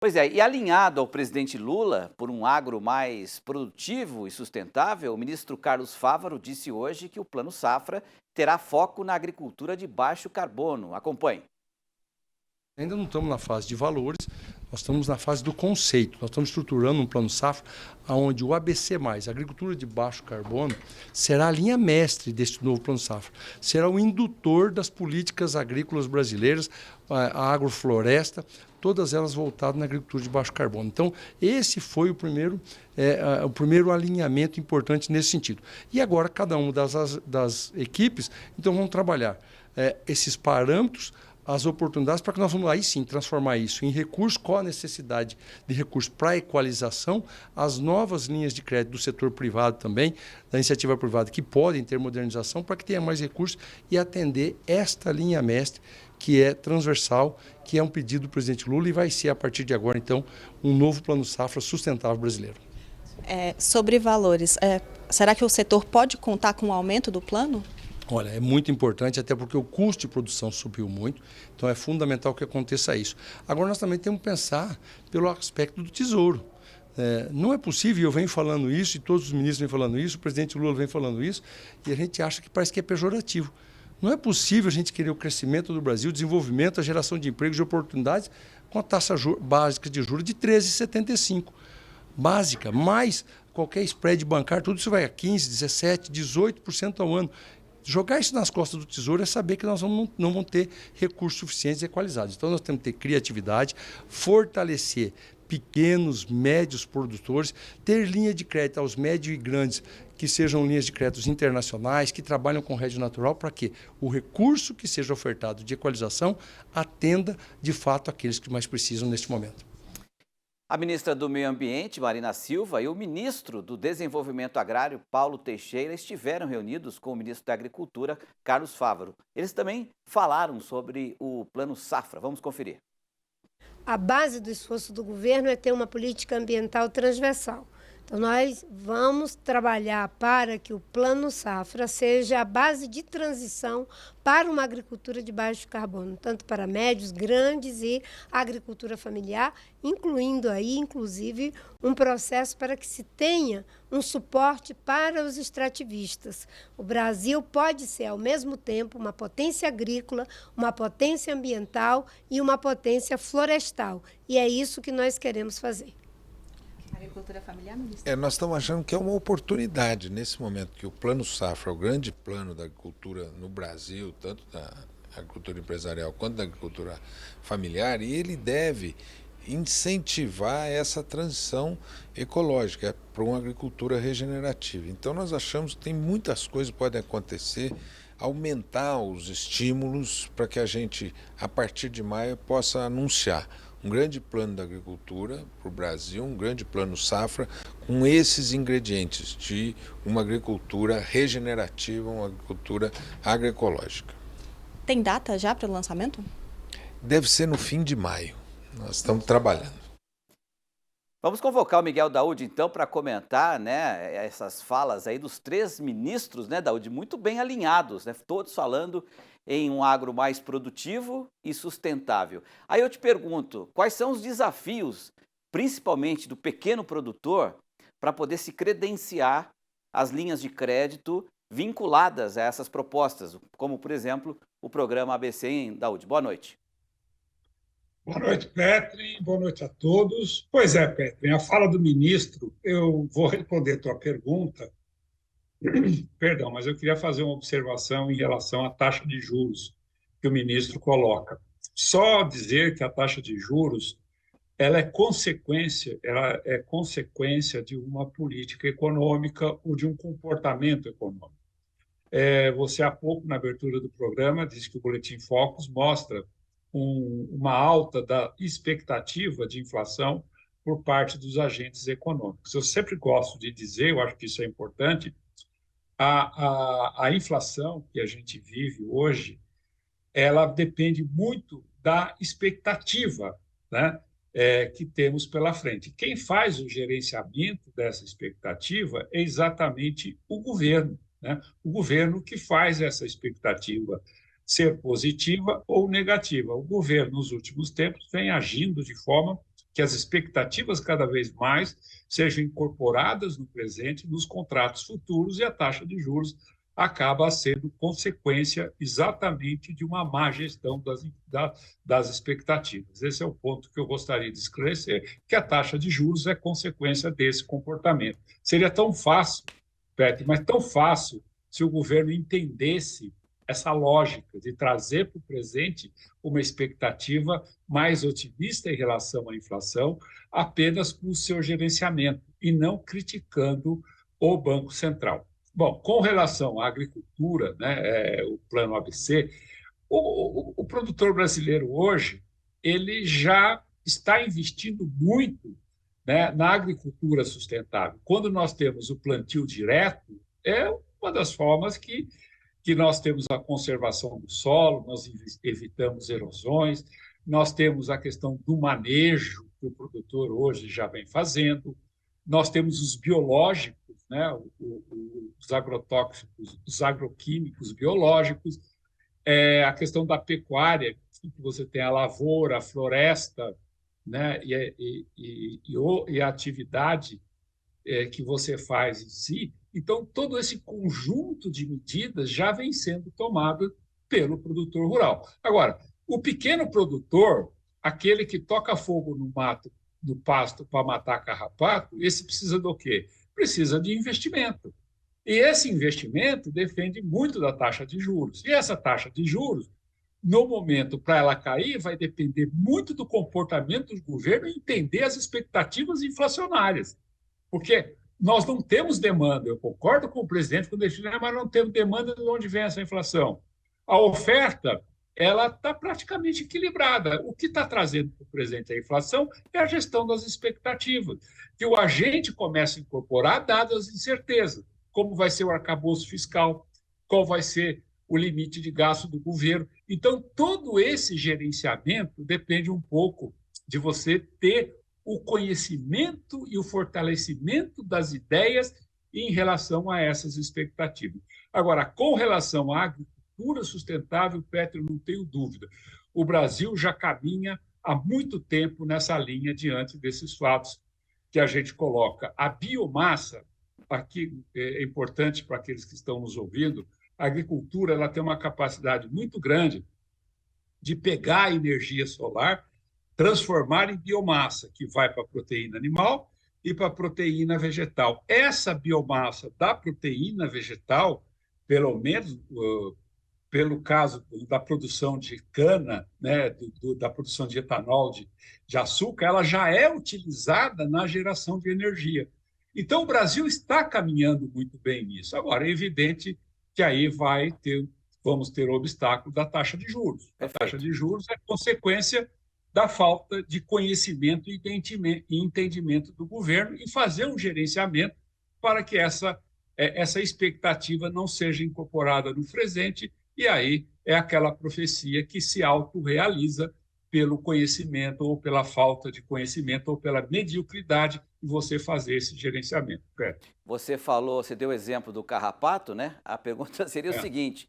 Pois é, e alinhado ao presidente Lula por um agro mais produtivo e sustentável, o ministro Carlos Fávaro disse hoje que o Plano Safra terá foco na agricultura de baixo carbono. Acompanhe. Ainda não estamos na fase de valores, nós estamos na fase do conceito. Nós estamos estruturando um plano safra onde o ABC+, agricultura de baixo carbono, será a linha mestre deste novo plano safra. Será o indutor das políticas agrícolas brasileiras, a agrofloresta, todas elas voltadas na agricultura de baixo carbono. Então, esse foi o primeiro alinhamento importante nesse sentido. E agora, cada uma das equipes, então, vão trabalhar esses parâmetros, as oportunidades para que nós vamos aí sim transformar isso em recursos, qual a necessidade de recursos para a equalização, as novas linhas de crédito do setor privado também, da iniciativa privada, que podem ter modernização para que tenha mais recursos e atender esta linha mestre, que é transversal, que é um pedido do presidente Lula e vai ser, a partir de agora, então, um novo plano safra sustentável brasileiro. Sobre valores, será que o setor pode contar com o aumento do plano? Olha, é muito importante, até porque o custo de produção subiu muito, então é fundamental que aconteça isso. Agora, nós também temos que pensar pelo aspecto do Tesouro. Não é possível, eu venho falando isso, e todos os ministros vêm falando isso, o presidente Lula vem falando isso, e a gente acha que parece que é pejorativo. Não é possível a gente querer o crescimento do Brasil, o desenvolvimento, a geração de empregos, de oportunidades, com a taxa básica de juros de 13,75. Básica, mais qualquer spread bancário, tudo isso vai a 15%, 17%, 18% ao ano. Jogar isso nas costas do Tesouro é saber que nós não vamos ter recursos suficientes e equalizados. Então, nós temos que ter criatividade, fortalecer pequenos, médios produtores, ter linha de crédito aos médios e grandes, que sejam linhas de créditos internacionais, que trabalham com rede natural, para que o recurso que seja ofertado de equalização atenda, de fato, aqueles que mais precisam neste momento. A ministra do Meio Ambiente, Marina Silva, e o ministro do Desenvolvimento Agrário, Paulo Teixeira, estiveram reunidos com o ministro da Agricultura, Carlos Fávaro. Eles também falaram sobre o Plano Safra. Vamos conferir. A base do esforço do governo é ter uma política ambiental transversal. Então, nós vamos trabalhar para que o Plano Safra seja a base de transição para uma agricultura de baixo carbono, tanto para médios, grandes e agricultura familiar, incluindo aí, inclusive, um processo para que se tenha um suporte para os extrativistas. O Brasil pode ser, ao mesmo tempo, uma potência agrícola, uma potência ambiental e uma potência florestal. E é isso que nós queremos fazer. Agricultura familiar, ministro? Nós estamos achando que é uma oportunidade nesse momento, que o Plano Safra, o grande plano da agricultura no Brasil, tanto da agricultura empresarial quanto da agricultura familiar, e ele deve incentivar essa transição ecológica para uma agricultura regenerativa. Então nós achamos que tem muitas coisas que podem acontecer, aumentar os estímulos para que a gente, a partir de maio, possa anunciar um grande plano da agricultura para o Brasil, um grande plano safra, com esses ingredientes de uma agricultura regenerativa, uma agricultura agroecológica. Tem data já para o lançamento? Deve ser no fim de maio. Nós estamos trabalhando. Vamos convocar o Miguel Daoud, então, para comentar, né, essas falas aí dos três ministros, né, Daoud, muito bem alinhados, né, todos falando em um agro mais produtivo e sustentável. Aí eu te pergunto, quais são os desafios, principalmente do pequeno produtor, para poder se credenciar às linhas de crédito vinculadas a essas propostas, como, por exemplo, o programa ABC em Daoud? Boa noite. Boa noite, Petri. Boa noite a todos. Pois é, Petri, a fala do ministro, eu vou responder a tua pergunta. Perdão, mas eu queria fazer uma observação em relação à taxa de juros que o ministro coloca. Só dizer que a taxa de juros ela é consequência de uma política econômica ou de um comportamento econômico. Você, há pouco, na abertura do programa, disse que o Boletim Focus mostra uma alta da expectativa de inflação por parte dos agentes econômicos. Eu sempre gosto de dizer, eu acho que isso é importante, a inflação que a gente vive hoje, ela depende muito da expectativa, né, que temos pela frente. Quem faz o gerenciamento dessa expectativa é exatamente o governo, né? O governo que faz essa expectativa ser positiva ou negativa. O governo, nos últimos tempos, vem agindo de forma que as expectativas cada vez mais sejam incorporadas no presente, nos contratos futuros, e a taxa de juros acaba sendo consequência exatamente de uma má gestão das expectativas. Esse é o ponto que eu gostaria de esclarecer, que a taxa de juros é consequência desse comportamento. Seria tão fácil, Petri, mas tão fácil se o governo entendesse essa lógica de trazer para o presente uma expectativa mais otimista em relação à inflação, apenas com o seu gerenciamento, e não criticando o Banco Central. Bom, com relação à agricultura, né, o plano ABC, o produtor brasileiro hoje ele já está investindo muito, né, na agricultura sustentável. Quando nós temos o plantio direto, é uma das formas que nós temos a conservação do solo, nós evitamos erosões, nós temos a questão do manejo que o produtor hoje já vem fazendo, nós temos os biológicos, né, os agrotóxicos, os agroquímicos biológicos, a questão da pecuária, que você tem a lavoura, a floresta, né, e a atividade que você faz em si. Então, todo esse conjunto de medidas já vem sendo tomado pelo produtor rural. Agora, o pequeno produtor, aquele que toca fogo no mato, no pasto para matar carrapato, esse precisa do quê? Precisa de investimento. E esse investimento depende muito da taxa de juros. E essa taxa de juros, no momento para ela cair, vai depender muito do comportamento do governo e entender as expectativas inflacionárias. Porque nós não temos demanda. Eu concordo com o presidente quando ele diz, mas não temos demanda, de onde vem essa inflação? A oferta ela está praticamente equilibrada. O que está trazendo para o presente a inflação é a gestão das expectativas, que o agente começa a incorporar dadas as incertezas, como vai ser o arcabouço fiscal, qual vai ser o limite de gasto do governo. Então, todo esse gerenciamento depende um pouco de você ter o conhecimento e o fortalecimento das ideias em relação a essas expectativas. Agora, com relação à agricultura sustentável, Petro, não tenho dúvida, o Brasil já caminha há muito tempo nessa linha diante desses fatos que a gente coloca. A biomassa, aqui é importante para aqueles que estão nos ouvindo, a agricultura ela tem uma capacidade muito grande de pegar a energia solar, transformar em biomassa, que vai para a proteína animal e para a proteína vegetal. Essa biomassa da proteína vegetal, pelo menos pelo caso da produção de cana, né, da produção de etanol, de açúcar, ela já é utilizada na geração de energia. Então, o Brasil está caminhando muito bem nisso. Agora, é evidente que aí vamos ter o obstáculo da taxa de juros. A taxa de juros é consequência da falta de conhecimento e entendimento do governo em fazer um gerenciamento para que essa expectativa não seja incorporada no presente, e aí é aquela profecia que se autorrealiza pelo conhecimento ou pela falta de conhecimento ou pela mediocridade de você fazer esse gerenciamento. Você deu o exemplo do carrapato, né? A pergunta seria o seguinte,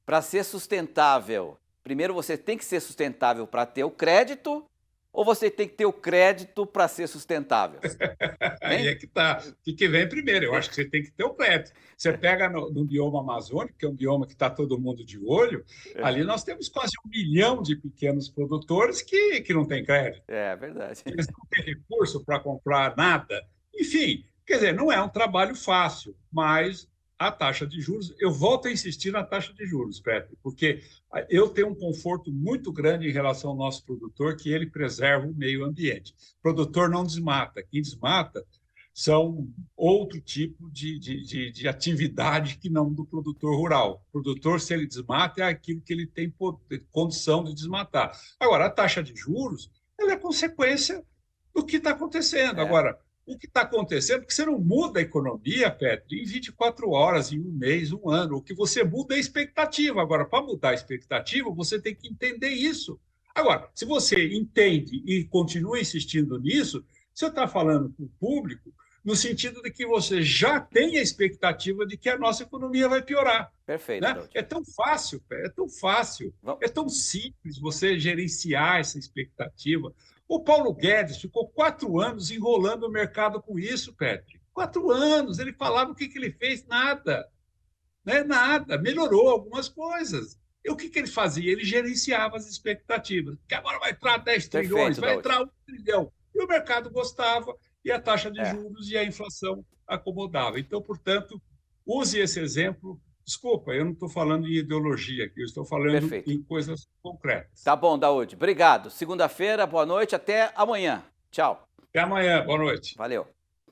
para ser sustentável, primeiro você tem que ser sustentável para ter o crédito ou você tem que ter o crédito para ser sustentável? Aí é que está. O que vem primeiro? Eu acho que você tem que ter o crédito. Você pega no bioma amazônico, que é um bioma que está todo mundo de olho, ali nós temos quase 1 milhão de pequenos produtores que não têm crédito. É verdade. Eles não têm recurso para comprar nada. Enfim, quer dizer, não é um trabalho fácil, mas a taxa de juros, eu volto a insistir na taxa de juros, Petri, porque eu tenho um conforto muito grande em relação ao nosso produtor, que ele preserva o meio ambiente. O produtor não desmata. Quem desmata são outro tipo de atividade que não do produtor rural. O produtor, se ele desmata, é aquilo que ele tem condição de desmatar. Agora, a taxa de juros, ela é consequência do que está acontecendo. Agora, o que está acontecendo, porque você não muda a economia, Petri, em 24 horas, em um mês, um ano. O que você muda é a expectativa. Agora, para mudar a expectativa, você tem que entender isso. Agora, se você entende e continua insistindo nisso, você está falando para o público no sentido de que você já tem a expectativa de que a nossa economia vai piorar. Perfeito. Né? É tão fácil, é tão fácil, é tão simples você gerenciar essa expectativa. O Paulo Guedes ficou 4 anos enrolando o mercado com isso, Patrick. 4 anos. Ele falava o que ele fez? Nada. Né? Nada. Melhorou algumas coisas. E o que ele fazia? Ele gerenciava as expectativas. Que agora vai entrar 10 trilhões, vai entrar 1 trilhão. E o mercado gostava, e a taxa de juros e a inflação acomodava. Então, portanto, use esse exemplo. Desculpa, eu não estou falando em ideologia aqui, eu estou falando em coisas concretas. Tá bom, Daúde. Obrigado. Segunda-feira, boa noite, até amanhã. Tchau. Até amanhã, boa noite. Valeu.